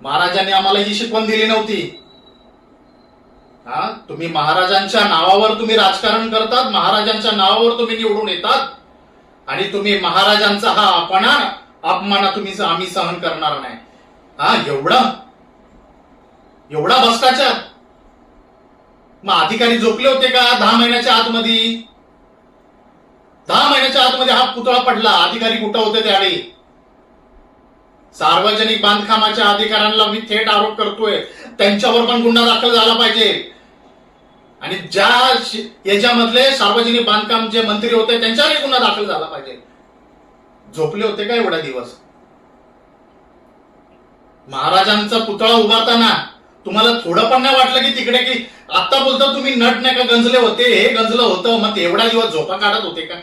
महाराजांनी आम्हाला ही शिकवण दिली नव्हती. तुम्ही महाराजांच्या नावावर तुम्ही राजकारण करतात, महाराजांच्या नावावर तुम्ही निवडून येतात आणि तुम्ही महाराजांचा हा अपमान आम्ही सहन करणार नाही. एवढा भ्रष्टाचार. मग अधिकारी झोपले होते का 10 महिन्याच्या आतमध्ये? 10 महिन्याच्या आतमध्ये हा पुतळा पडला. अधिकारी कुठं होते त्यावेळी? सार्वजनिक बांधकामाच्या अधिकाऱ्यांना मी थेट आरोप करतोय, त्यांच्यावर पण गुन्हा दाखल झाला पाहिजे. आणि ज्या याच्यामधले सार्वजनिक बांधकाम जे मंत्री होते त्यांच्यावरही गुन्हा दाखल झाला पाहिजे. झोपले होते का एवढा दिवस? महाराजांचा पुतळा उभारताना तुम्हाला थोडं पण नाही वाटलं की तिकडे की आता बोलता तुम्ही नट नाही का गंजले होते, हे गंजलं होतं, मग एवढा दिवस झोपा काढत होते का?